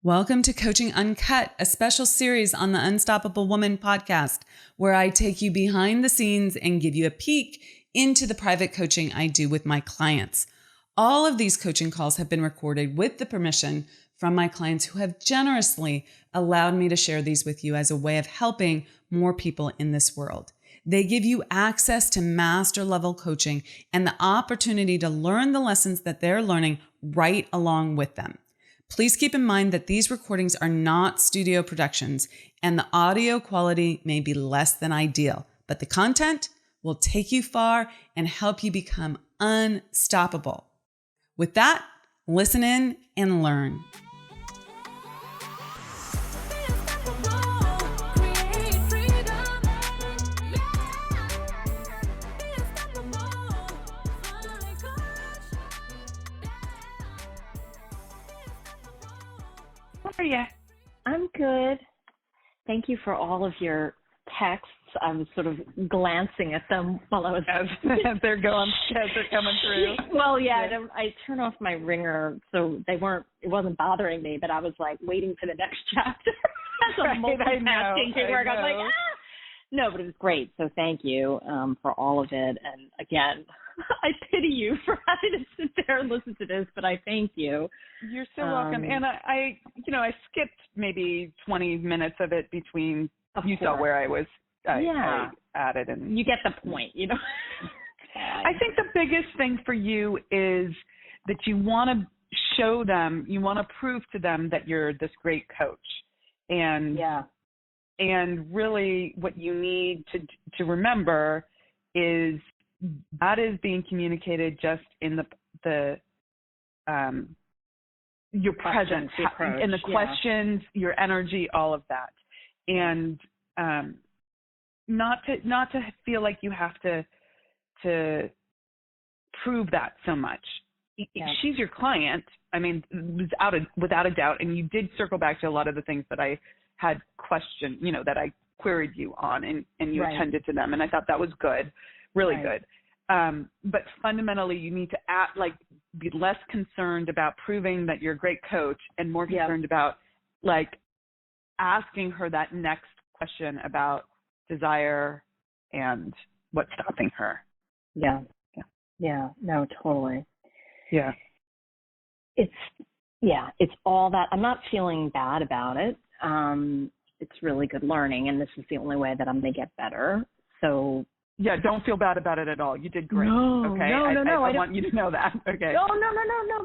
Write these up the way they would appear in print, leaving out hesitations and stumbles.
Welcome to Coaching Uncut, a special series on the Unstoppable Woman podcast, where I take you behind the scenes and give you a peek into the private coaching I do with my clients. All of these coaching calls have been recorded with the permission from my clients who have generously allowed me to share these with you as a way of helping more people in this world. They give you access to master level coaching and the opportunity to learn the lessons that they're learning right along with them. Please keep in mind that these recordings are not studio productions and the audio quality may be less than ideal, but the content will take you far and help you become unstoppable. With that, listen in and learn. How are you? I'm good. Thank you for all of your texts. I was sort of glancing at them while I was as they're coming through. Well, yeah. I turn off my ringer, so it wasn't bothering me, but I was like waiting for the next chapter. As I'm multitasking to work. I was like, No, but it was great. So thank you for all of it. And again, I pity you for having to sit there and listen to this, but I thank you. You're so welcome. And I skipped maybe 20 minutes of it between. You saw where I was. I added, and you get the point. I think the biggest thing for you is that you want to show them, you want to prove to them that you're this great coach, and really what you need to remember is that is being communicated just in your presence, in the questions, your energy, all of that, and not to feel like you have to prove that so much. Yeah. She's your client. I mean, without a doubt, and you did circle back to a lot of the things that I had questioned, that I queried you on, and you attended to them, and I thought that was good, really good. But fundamentally, you need to be less concerned about proving that you're a great coach and more concerned about asking her that next question about desire and what's stopping her. Yeah. No, totally. Yeah. It's all that. I'm not feeling bad about it. It's really good learning, and this is the only way that I'm going to get better. So yeah, don't feel bad about it at all. You did great. No, okay. No. I want you to know that. Okay. No.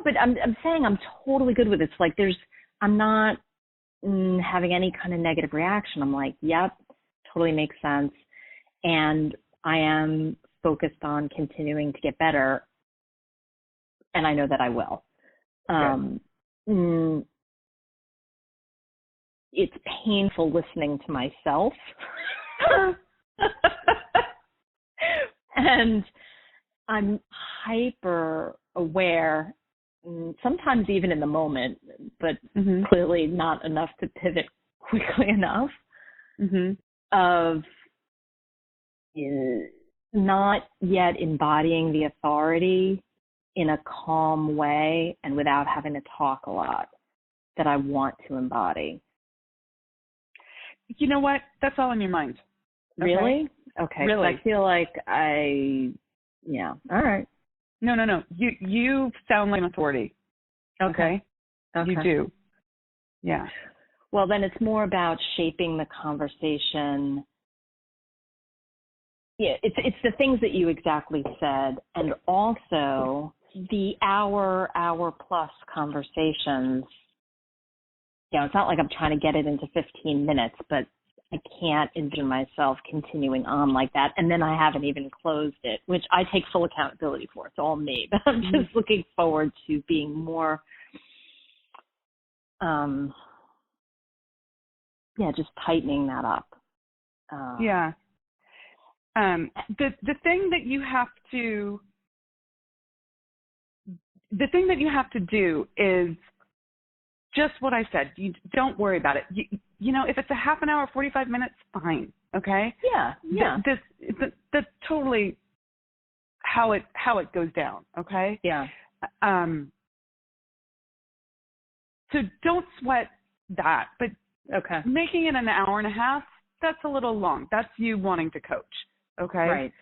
But I'm saying I'm totally good with it. It's like I'm not having any kind of negative reaction. I'm like, yep, totally makes sense. And I am focused on continuing to get better. And I know that I will. It's painful listening to myself. And I'm hyper aware, sometimes even in the moment, but clearly not enough to pivot quickly enough, of not yet embodying the authority in a calm way and without having to talk a lot that I want to embody. You know what? That's all in your mind. Okay? Really? Okay. Really? I feel like all right. No. You sound like an authority. Okay? You do. Yeah. Well, then it's more about shaping the conversation. Yeah, it's the things that you exactly said, and also the hour plus conversations. It's not like I'm trying to get it into 15 minutes, but I can't envision myself continuing on like that. And then I haven't even closed it, which I take full accountability for. It's all me. But I'm just looking forward to being more, just tightening that up. The thing that you have to do is just what I said. You don't worry about it. If it's a half an hour, 45 minutes, fine. Okay. Yeah. That's totally how it goes down. Okay. Yeah. So don't sweat that. But Okay. making it an hour and a half, that's a little long. That's you wanting to coach. Okay. Right.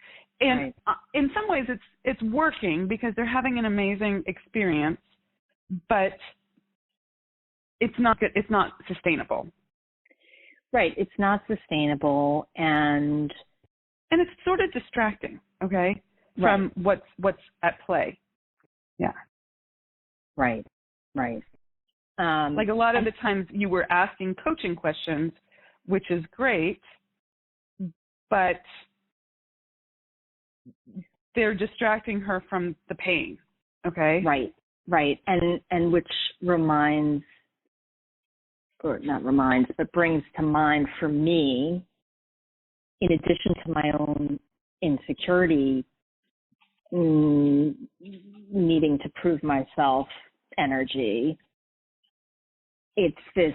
And in some ways it's working because they're having an amazing experience, but it's not good. It's not sustainable. Right. It's not sustainable, and it's sort of distracting. Okay. From what's at play. Yeah. Right. Right. Like a lot of the times you were asking coaching questions, which is great, but they're distracting her from the pain. Okay. Right. Right. And which reminds, or not reminds, but brings to mind for me, in addition to my own insecurity, needing to prove myself energy, it's this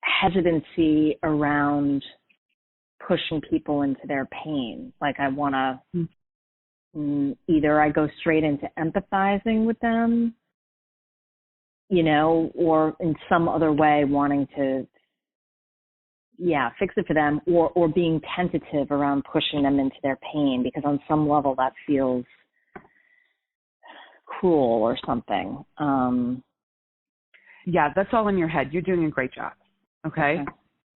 hesitancy around pushing people into their pain. Like I want to, either I go straight into empathizing with them, you know, or in some other way wanting to, fix it for them, or being tentative around pushing them into their pain, because on some level that feels cruel or something. Yeah, that's all in your head. You're doing a great job. Okay.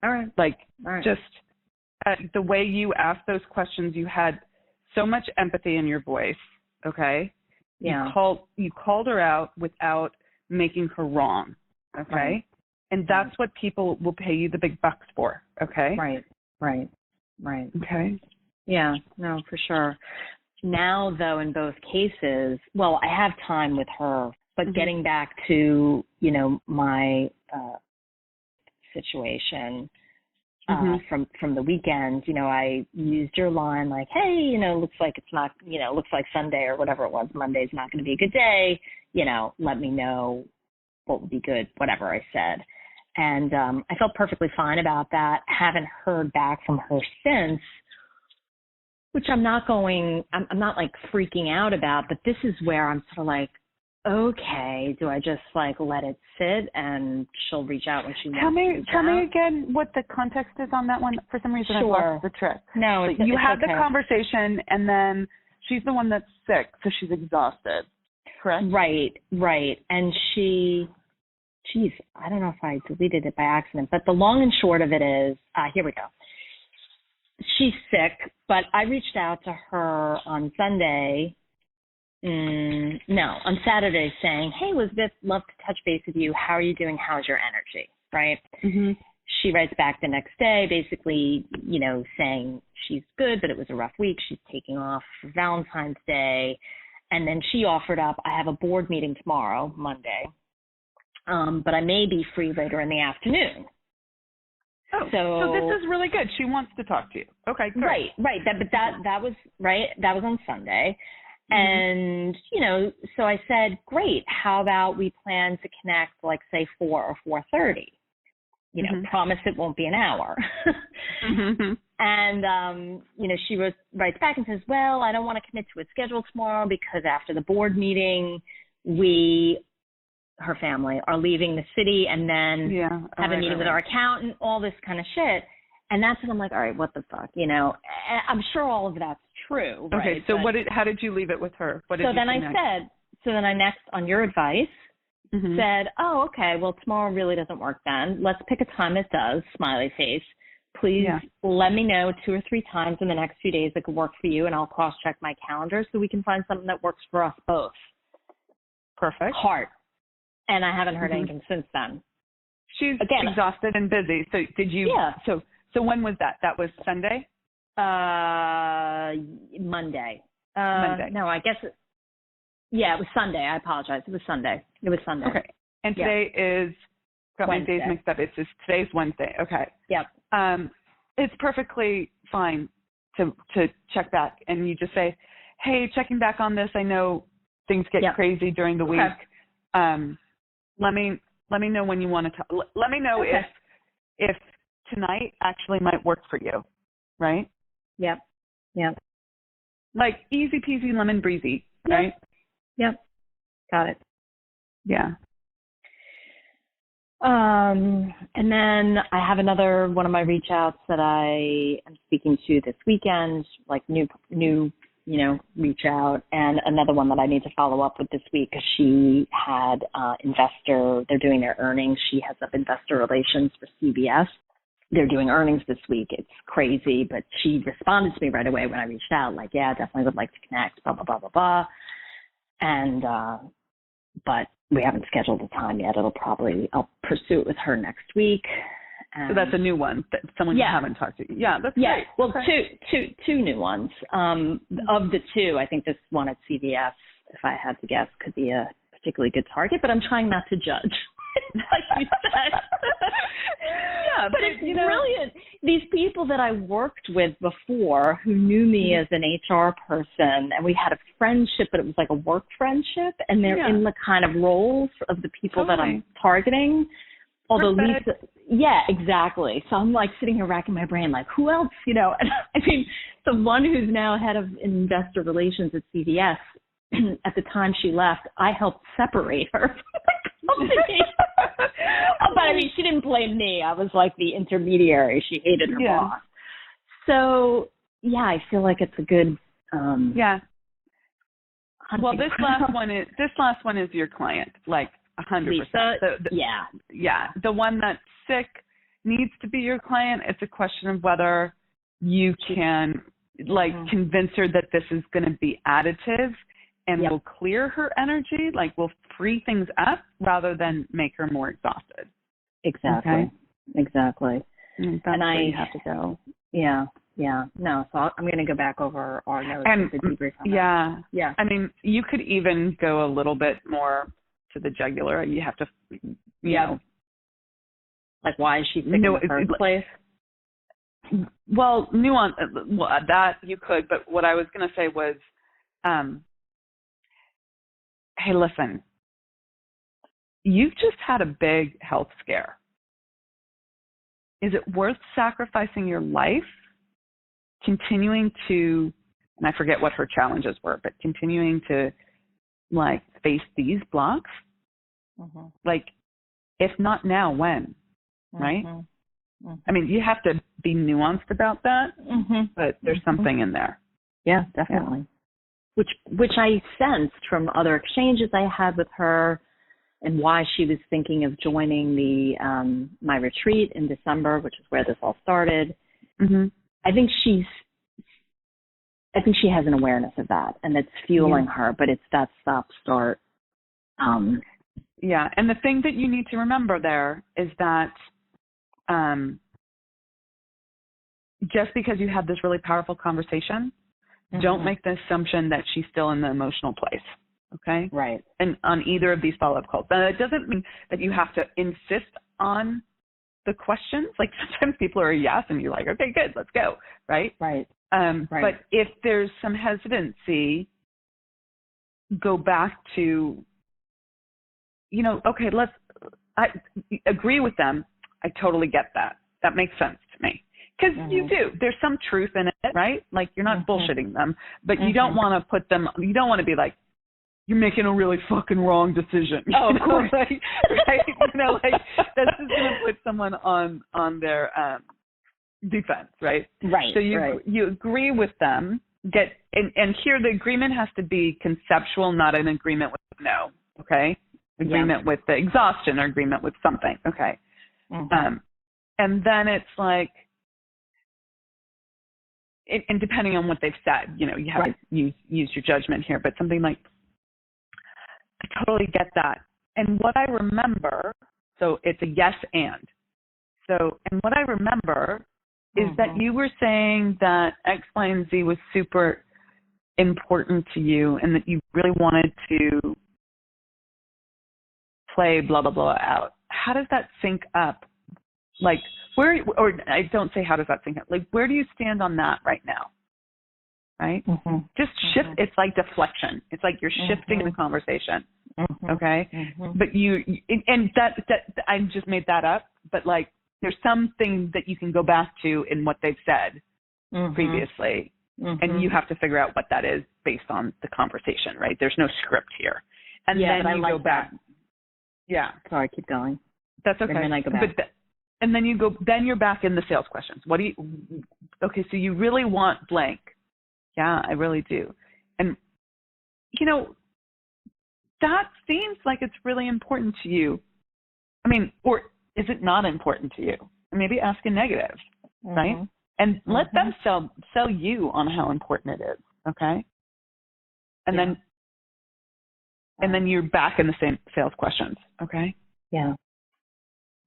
All right. Just the way you asked those questions, you had so much empathy in your voice. Okay. Yeah. You called her out without making her wrong. Okay. Right. And that's what people will pay you the big bucks for. Okay. Right. Okay. Yeah, no, for sure. Now, though, in both cases, well, I have time with her, but getting back to, you know, my situation from the weekend, you know, I used your line like, hey, you know, looks like Sunday or whatever it was, Monday's not going to be a good day, you know, let me know what would be good, whatever I said. And I felt perfectly fine about that. Haven't heard back from her since, which I'm not like freaking out about, but this is where I'm sort of like, okay, do I just like let it sit and she'll reach out when she wants to? Tell me again what the context is on that one. For some reason, Sure. I lost the trick. No, so you had okay. the conversation, and then she's the one that's sick, so she's exhausted. Correct? Right. And I don't know if I deleted it by accident, but the long and short of it is, here we go. She's sick, but I reached out to her on Saturday saying, hey, Elizabeth, love to touch base with you. How are you doing? How's your energy? Right? Mm-hmm. She writes back the next day, basically, you know, saying she's good, but it was a rough week. She's taking off for Valentine's Day. And then she offered up, I have a board meeting tomorrow, Monday, but I may be free later in the afternoon. Oh, so this is really good. She wants to talk to you. Okay, great. Right. That was right. That was on Sunday. And, you know, so I said, great. How about we plan to connect, like, say, 4 or 4:30? You know, promise it won't be an hour. And, you know, she writes back and says, well, I don't want to commit to a schedule tomorrow because after the board meeting, her family are leaving the city and then have a meeting with our accountant, all this kind of shit. And that's when I'm like, all right, what the fuck, you know? I'm sure all of that's true. Right? Okay, so how did you leave it with her? What did you say next? So then I next, on your advice, said, oh, okay, well, tomorrow really doesn't work then. Let's pick a time that does, smiley face. Please let me know 2 or 3 times in the next few days that could work for you, and I'll cross-check my calendar so we can find something that works for us both. Perfect. Heart. And I haven't heard anything since then. She's exhausted and busy. So did you? Yeah. So when was that? That was Sunday? Monday. Monday. No, I guess. It was Sunday. I apologize. It was Sunday. Okay. And today is, got Wednesday. My days mixed up. Today's Wednesday. Okay. Yep. It's perfectly fine to check back, and you just say, hey, checking back on this. I know things get crazy during the week. Let me know when you want to talk. Let me know if tonight actually might work for you, right? Yep. Like easy peasy lemon breezy, right? Yep. Got it. Yeah. And then I have another one of my reach outs that I am speaking to this weekend, like new, reach out, and another one that I need to follow up with this week because she had they're doing their earnings. She has up investor relations for CBS. They're doing earnings this week. It's crazy, but she responded to me right away when I reached out, like, yeah, definitely would like to connect, blah, blah, blah, blah, blah. And, but we haven't scheduled a time yet. I'll pursue it with her next week. So that's a new one, someone you haven't talked to. Yeah, that's great. Well, two new ones. Of the two, I think this one at CVS, if I had to guess, could be a particularly good target, but I'm trying not to judge, like you said. But it's brilliant. These people that I worked with before who knew me as an HR person, and we had a friendship, but it was like a work friendship, and they're in the kind of roles of the people that I'm targeting. Although Lisa, yeah, exactly. So I'm like sitting here racking my brain, like, who else, And I mean, the one who's now head of investor relations at CVS, at the time she left, I helped separate her from the company. But I mean, she didn't blame me. I was like the intermediary. She hated her boss. So yeah, I feel like it's a good. Well, this last one is your client, like 100%. Lisa, The one that's sick needs to be your client. It's a question of whether you can convince her that this is going to be additive and will clear her energy, like will free things up rather than make her more exhausted. Exactly. Okay? Exactly. That's where you have to go. Yeah. No, so I'm going to go back over our notes and debrief on that. Yeah. I mean, you could even go a little bit more to the jugular. You have to, you know. Like, why is she sick in the first place? Well, nuance, that you could, but what I was going to say was, hey, listen, you've just had a big health scare. Is it worth sacrificing your life, continuing to, and I forget what her challenges were, but continuing to, face these blocks? Mm-hmm. Like, if not now, when? Right? Mm-hmm. I mean, you have to be nuanced about that, but there's something in there. Yeah, definitely. Yeah. Which I sensed from other exchanges I had with her, and why she was thinking of joining the my retreat in December, which is where this all started. Mm-hmm. I think she has an awareness of that, and it's fueling her. But it's that stop-start. And the thing that you need to remember there is that just because you had this really powerful conversation, don't make the assumption that she's still in the emotional place. Okay? Right. And on either of these follow-up calls. Now, it doesn't mean that you have to insist on the questions. Like, sometimes people are a yes, and you're like, okay, good, let's go. Right? Right. But if there's some hesitancy, go back to, okay, I agree with them. I totally get that. That makes sense to me. Because you do. There's some truth in it, right? Like, you're not bullshitting them, but you don't want to you don't want to be like, you're making a really fucking wrong decision. Oh, of course. Right? That's just going to put someone on their defense, right? Right. So you agree with them, and here the agreement has to be conceptual, not an agreement with no, okay? Agreement with the exhaustion or agreement with something, okay? And then it's like, and depending on what they've said, you have to use your judgment here, but something like, I totally get that. And what I remember, so it's a yes and. So, and what I remember is that you were saying that X, Y, and Z was super important to you and that you really wanted to play blah, blah, blah out. How does that sync up? Like, or I don't say how does that sync up. Like, where do you stand on that right now? Right? Just shift. It's like deflection. It's like you're shifting the conversation. Okay? But and that I just made that up, but like, there's something that you can go back to in what they've said previously, and you have to figure out what that is based on the conversation, right? There's no script here. And then you go back. Yeah. Sorry, keep going. That's okay. And then I go back. And then then you're back in the sales questions. Okay, so you really want blank. Yeah, I really do. And, that seems like it's really important to you. I mean, or is it not important to you? Maybe ask a negative, right? And let them sell you on how important it is, okay? And then you're back in the same sales questions, okay? Yeah.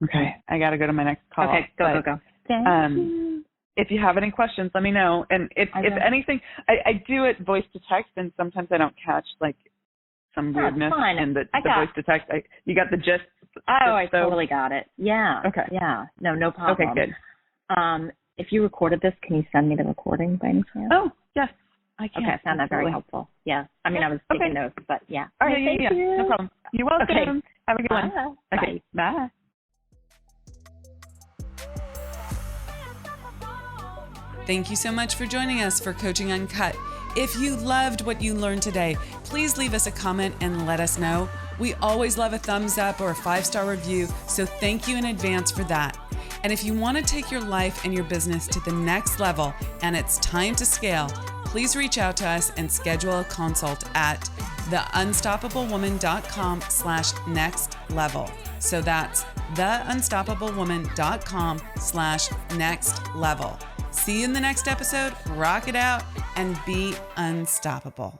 Okay, I got to go to my next call. Okay, go. Thank you. If you have any questions, let me know. And if anything, I do it voice to text, and sometimes I don't catch like some weirdness in the voice to text. You got the gist? I totally got it. Yeah. Okay. Yeah. No problem. Okay, good. If you recorded this, can you send me the recording by any chance? Oh, yes, I can. Okay, I found that very helpful. Yeah. I mean, I was taking notes, but yeah. All right, thank you. No problem. You're welcome. Okay. Have a good one. Okay. Bye. Thank you so much for joining us for Coaching Uncut. If you loved what you learned today, please leave us a comment and let us know. We always love a thumbs up or a 5-star review, so thank you in advance for that. And if you want to take your life and your business to the next level and it's time to scale, please reach out to us and schedule a consult at theunstoppablewoman.com/next level. So that's theunstoppablewoman.com/next level. See you in the next episode. Rock it out and be unstoppable.